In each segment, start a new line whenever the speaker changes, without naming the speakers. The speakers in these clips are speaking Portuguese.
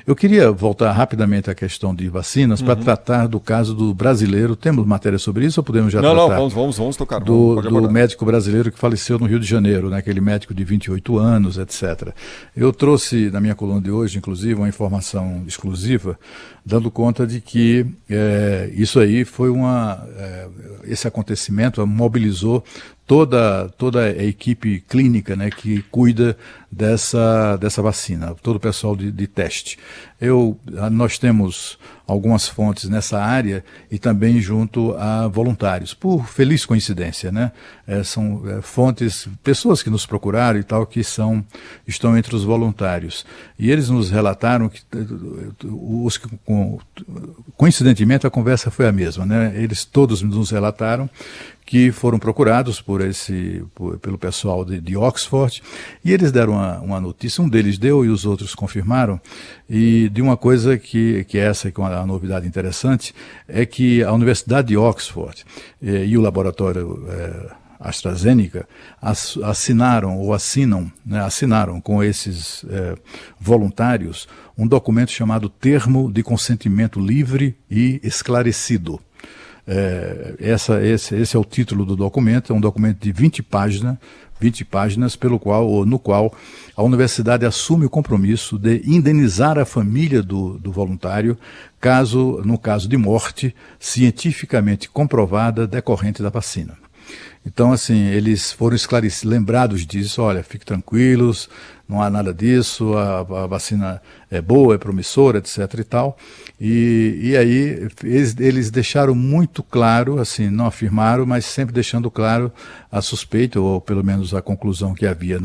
Eu queria voltar rapidamente à questão de vacinas para tratar do caso do brasileiro. Temos matéria sobre isso ou podemos já tratar?
Não, vamos tocar.
Do médico brasileiro que faleceu no Rio de Janeiro, né? Aquele médico de 28 anos, etc. Eu trouxe na minha coluna de hoje, inclusive, uma informação exclusiva, dando conta de que isso aí foi esse acontecimento mobilizou toda a equipe clínica, né, que cuida dessa vacina, todo o pessoal de teste. Nós temos algumas fontes nessa área e também junto a voluntários, por feliz coincidência, né? São fontes, pessoas que nos procuraram e tal, que estão entre os voluntários. E eles nos relataram que, coincidentemente, a conversa foi a mesma, né? Eles todos nos relataram que foram procurados pelo pessoal de Oxford, e eles deram uma notícia, um deles deu e os outros confirmaram, e de uma coisa que essa que é uma novidade interessante, é que a Universidade de Oxford e o laboratório AstraZeneca assinaram com esses voluntários um documento chamado Termo de Consentimento Livre e Esclarecido. Esse é o título do documento, é um documento de 20 páginas, no qual a universidade assume o compromisso de indenizar a família do voluntário no caso de morte cientificamente comprovada decorrente da vacina. Então, assim, eles foram lembrados disso, olha, fiquem tranquilos, não há nada disso, a vacina é boa, é promissora, etc. e tal. E aí eles deixaram muito claro, assim, não afirmaram, mas sempre deixando claro a suspeita, ou pelo menos a conclusão que havia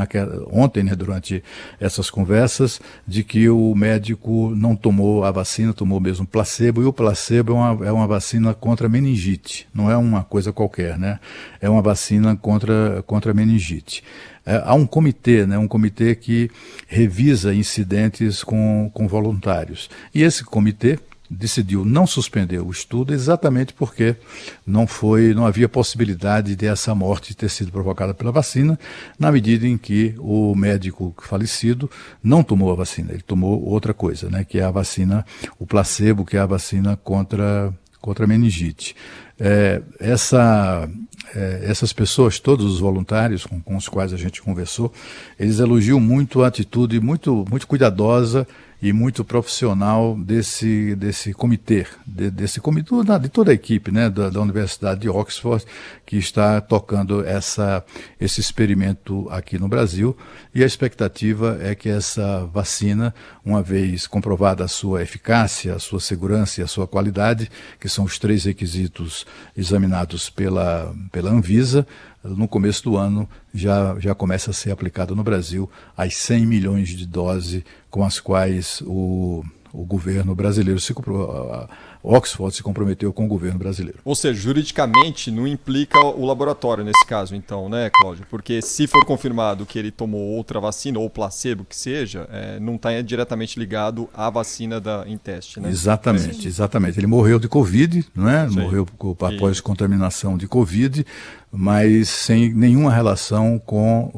ontem, né, durante essas conversas, de que o médico não tomou a vacina, tomou mesmo placebo, e o placebo é uma vacina contra meningite, não é uma coisa qualquer, né? É uma vacina contra meningite. Há um comitê, né, um comitê que revisa incidentes com voluntários. E esse comitê decidiu não suspender o estudo exatamente porque não havia possibilidade de essa morte ter sido provocada pela vacina, na medida em que o médico falecido não tomou a vacina, ele tomou outra coisa, né, que é a vacina, o placebo, que é a vacina contra meningite. Essas pessoas, todos os voluntários com os quais a gente conversou, eles elogiam muito a atitude muito, muito cuidadosa e muito profissional desse comitê, de toda a equipe, né, da Universidade de Oxford, que está tocando esse experimento aqui no Brasil, e a expectativa é que essa vacina, uma vez comprovada a sua eficácia, a sua segurança e a sua qualidade, que são os 3 requisitos examinados pela Anvisa, no começo do ano já começa a ser aplicado no Brasil as 100 milhões de doses com as quais o governo brasileiro Oxford se comprometeu com o governo brasileiro.
Ou seja, juridicamente não implica o laboratório nesse caso, então, né, Cláudio? Porque se for confirmado que ele tomou outra vacina ou placebo que seja, não está diretamente ligado à vacina em teste, né?
Exatamente. Ele morreu de Covid, né? Morreu após contaminação de Covid, mas sem nenhuma relação com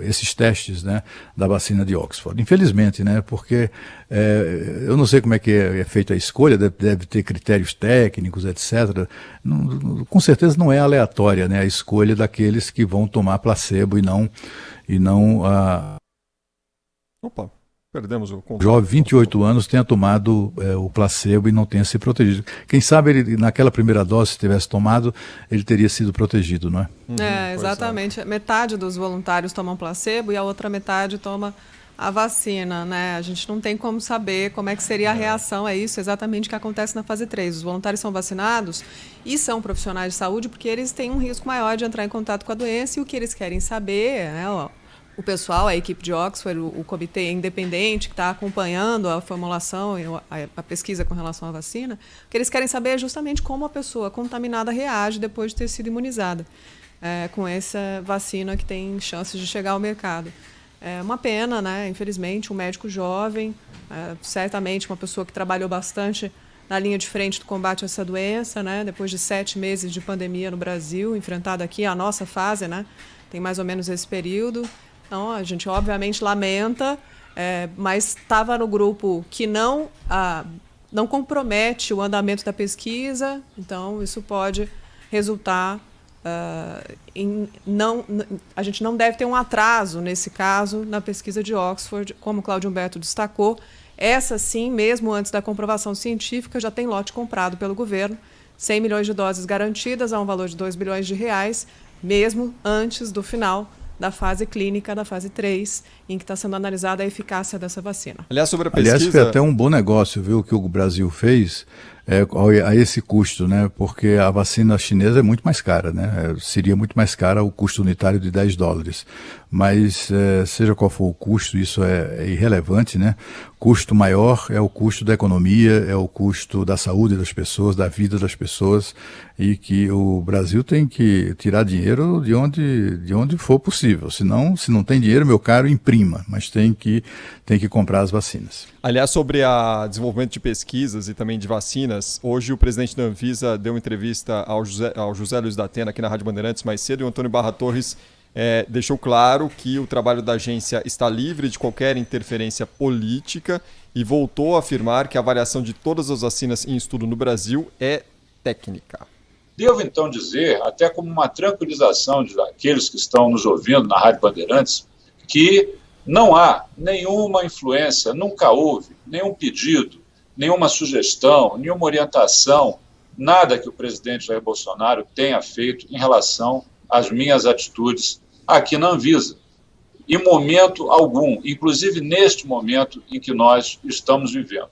esses testes, né, da vacina de Oxford. Infelizmente, né, porque eu não sei como é que é feita a escolha, deve ter critérios técnicos, etc. Com certeza não é aleatória, né, a escolha daqueles que vão tomar placebo e não a...
Opa, perdemos o contato.
O jovem, 28 anos, tenha tomado o placebo e não tenha se protegido. Quem sabe ele, naquela primeira dose, se tivesse tomado, ele teria sido protegido, não é?
Exatamente. Metade dos voluntários tomam placebo e a outra metade toma a vacina, né? A gente não tem como saber como é que seria a reação a isso, exatamente o que acontece na fase 3. Os voluntários são vacinados e são profissionais de saúde porque eles têm um risco maior de entrar em contato com a doença, e o que eles querem saber, né, o pessoal, a equipe de Oxford, o comitê independente que está acompanhando a formulação e a pesquisa com relação à vacina, o que eles querem saber é justamente como a pessoa contaminada reage depois de ter sido imunizada com essa vacina que tem chances de chegar ao mercado. É uma pena, né? Infelizmente, um médico jovem, certamente uma pessoa que trabalhou bastante na linha de frente do combate a essa doença, né? Depois de 7 meses de pandemia no Brasil, enfrentado aqui a nossa fase, né? Tem mais ou menos esse período. Então, a gente obviamente lamenta mas estava no grupo que não compromete o andamento da pesquisa, então isso pode resultar a gente não deve ter um atraso, nesse caso, na pesquisa de Oxford, como o Cláudio Humberto destacou. Essa, sim, mesmo antes da comprovação científica, já tem lote comprado pelo governo, 100 milhões de doses garantidas a um valor de 2 bilhões de reais, mesmo antes do final da fase clínica, da fase 3, em que está sendo analisada a eficácia dessa vacina.
Aliás, sobre a pesquisa...
Aliás, foi até um bom negócio, viu, que o Brasil fez a esse custo, né? Porque a vacina chinesa é muito mais cara, né? Seria muito mais cara o custo unitário de $10. Mas, seja qual for o custo, isso é irrelevante, né? Custo maior é o custo da economia, é o custo da saúde das pessoas, da vida das pessoas, e que o Brasil tem que tirar dinheiro de onde for possível. Senão, se não tem dinheiro, meu caro, imprima, mas tem que comprar as vacinas.
Aliás, sobre o desenvolvimento de pesquisas e também de vacinas, hoje o presidente da Anvisa deu uma entrevista ao José Luiz da Atena aqui na Rádio Bandeirantes mais cedo, e o Antônio Barra Torres deixou claro que o trabalho da agência está livre de qualquer interferência política e voltou a afirmar que a avaliação de todas as vacinas em estudo no Brasil é técnica.
Devo então dizer, até como uma tranquilização daqueles que estão nos ouvindo na Rádio Bandeirantes, que não há nenhuma influência, nunca houve nenhum pedido, nenhuma sugestão, nenhuma orientação, nada que o presidente Jair Bolsonaro tenha feito em relação às minhas atitudes aqui na Anvisa. Em momento algum, inclusive neste momento em que nós estamos vivendo.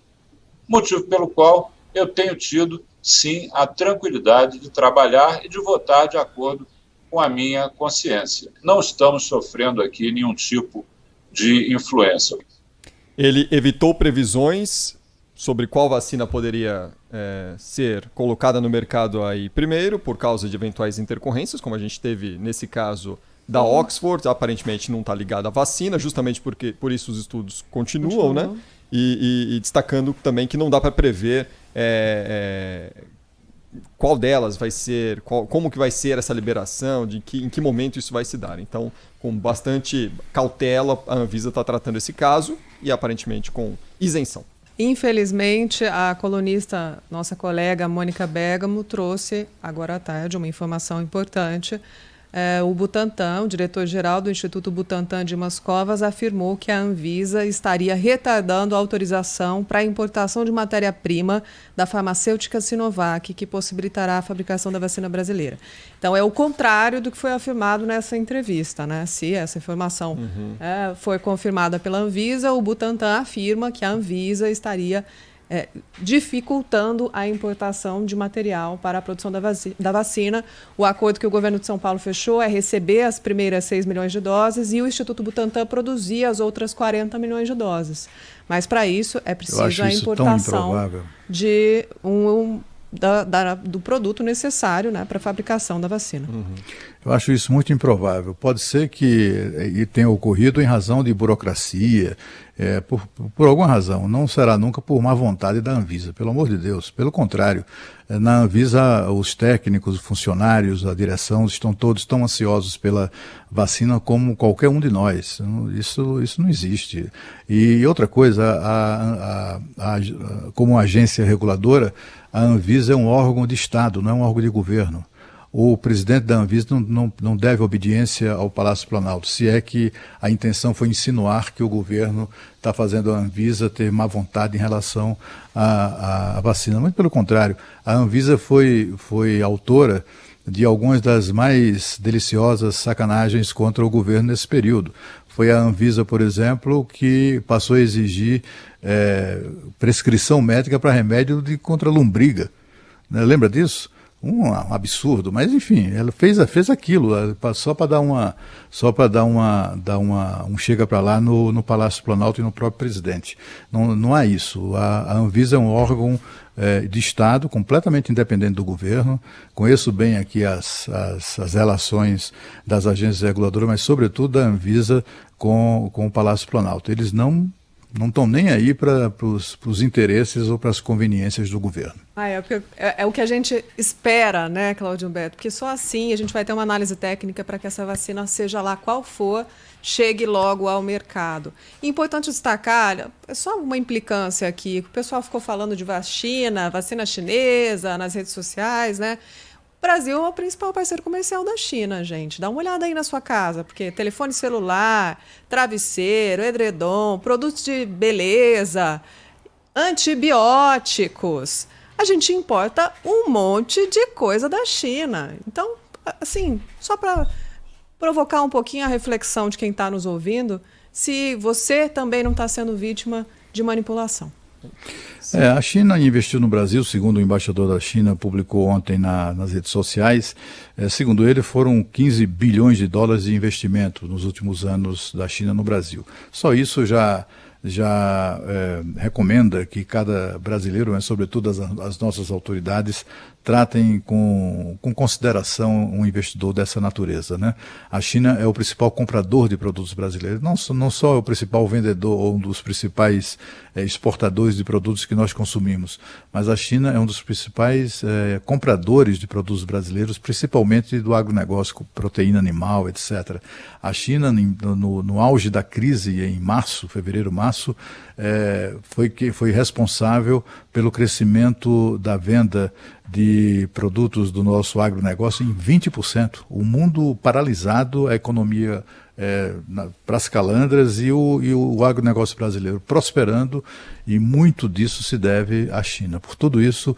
Motivo pelo qual eu tenho tido, sim, a tranquilidade de trabalhar e de votar de acordo com a minha consciência. Não estamos sofrendo aqui nenhum tipo de influência.
Ele evitou previsões sobre qual vacina poderia ser colocada no mercado aí primeiro, por causa de eventuais intercorrências, como a gente teve nesse caso da Oxford, aparentemente não está ligada à vacina, justamente por isso os estudos continuam, né? E destacando também que não dá para prever qual delas vai ser, como que vai ser essa liberação, em que momento isso vai se dar. Então, com bastante cautela, a Anvisa está tratando esse caso e aparentemente com isenção.
Infelizmente, a colunista, nossa colega Mônica Bergamo, trouxe agora à tarde uma informação importante. O Butantan, o diretor-geral do Instituto Butantan de Moscovas, afirmou que a Anvisa estaria retardando a autorização para a importação de matéria-prima da farmacêutica Sinovac, que possibilitará a fabricação da vacina brasileira. Então, é o contrário do que foi afirmado nessa entrevista, né? Se essa informação foi confirmada pela Anvisa, o Butantan afirma que a Anvisa estaria dificultando a importação de material para a produção da vacina. O acordo que o governo de São Paulo fechou é receber as primeiras 6 milhões de doses e o Instituto Butantan produzir as outras 40 milhões de doses. Mas, para isso, é preciso a importação do produto necessário, né, para a fabricação da vacina.
Eu acho isso muito improvável. Pode ser que tenha ocorrido em razão de burocracia, por alguma razão. Não será nunca por má vontade da Anvisa, pelo amor de Deus. Pelo contrário, na Anvisa os técnicos, os funcionários, a direção estão todos tão ansiosos pela vacina como qualquer um de nós. Isso não existe. E outra coisa, como agência reguladora, a Anvisa é um órgão de Estado, não é um órgão de governo. O presidente da Anvisa não deve obediência ao Palácio Planalto, se é que a intenção foi insinuar que o governo está fazendo a Anvisa ter má vontade em relação à vacina. Muito pelo contrário, a Anvisa foi autora de algumas das mais deliciosas sacanagens contra o governo nesse período. Foi a Anvisa, por exemplo, que passou a exigir prescrição médica para remédio contra lombriga. Lembra disso? Um absurdo, mas enfim, ela fez aquilo só para dar um chega para lá no Palácio Planalto e no próprio presidente. Não há isso. A Anvisa é um órgão de Estado completamente independente do governo. Conheço bem aqui as relações das agências reguladoras, mas sobretudo da Anvisa com o Palácio Planalto. Eles não estão nem aí para os interesses ou para as conveniências do governo.
É o que a gente espera, né, Cláudio Humberto? Porque só assim a gente vai ter uma análise técnica para que essa vacina, seja lá qual for, chegue logo ao mercado. Importante destacar, é só uma implicância aqui, o pessoal ficou falando de vacina chinesa nas redes sociais, né? O Brasil é o principal parceiro comercial da China, gente. Dá uma olhada aí na sua casa, porque telefone celular, travesseiro, edredom, produtos de beleza, antibióticos. A gente importa um monte de coisa da China. Então, assim, só para provocar um pouquinho a reflexão de quem está nos ouvindo, se você também não está sendo vítima de manipulação.
A China investiu no Brasil, segundo o embaixador da China publicou ontem nas redes sociais. Segundo ele, foram 15 bilhões de dólares de investimento nos últimos anos da China no Brasil. Só isso já recomenda que cada brasileiro, mas sobretudo as nossas autoridades, tratem com consideração um investidor dessa natureza, né? A China é o principal comprador de produtos brasileiros, não só é o principal vendedor ou um dos principais exportadores de produtos que nós consumimos, mas a China é um dos principais compradores de produtos brasileiros, principalmente do agronegócio, proteína animal, etc. A China, no auge da crise, em fevereiro-março, foi responsável pelo crescimento da venda de produtos do nosso agronegócio em 20%. O mundo paralisado, a economia para as calandras e o agronegócio brasileiro prosperando, e muito disso se deve à China. Por tudo isso,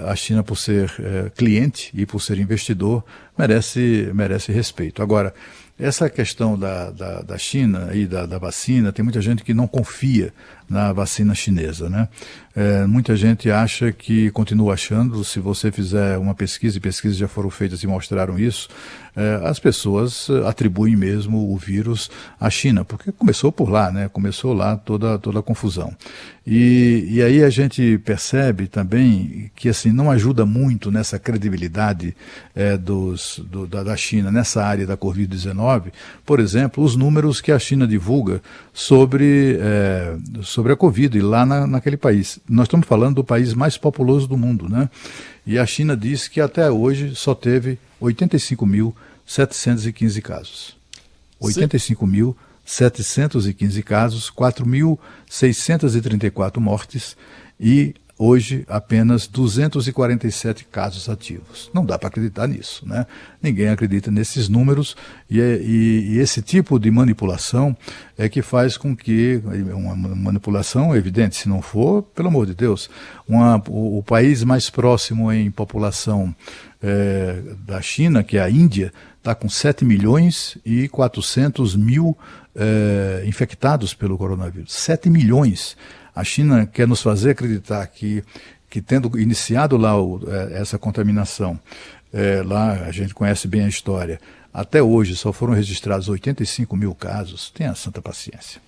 a China, por ser cliente e por ser investidor, merece respeito. Agora, essa questão da China e da vacina, tem muita gente que não confia na vacina chinesa, né? Muita gente acha continua achando, se você fizer uma pesquisa, e pesquisas já foram feitas e mostraram isso, as pessoas atribuem mesmo o vírus à China, porque começou por lá, né? Começou lá toda a confusão. E aí a gente percebe também que assim, não ajuda muito nessa credibilidade da China nessa área da Covid-19, por exemplo, os números que a China divulga sobre a Covid lá naquele país. Nós estamos falando do país mais populoso do mundo, né? E a China diz que até hoje só teve 85.715 casos. 85.715 casos, 4.634 mortes e hoje apenas 247 casos ativos. Não dá para acreditar nisso, né? Ninguém acredita nesses números e esse tipo de manipulação é que faz com que, uma manipulação evidente, se não for, pelo amor de Deus, o país mais próximo em população da China, que é a Índia, está com 7 milhões e 400 mil infectados pelo coronavírus. 7 milhões. A China quer nos fazer acreditar que tendo iniciado lá essa contaminação, lá a gente conhece bem a história, até hoje só foram registrados 85 mil casos. Tenha santa paciência.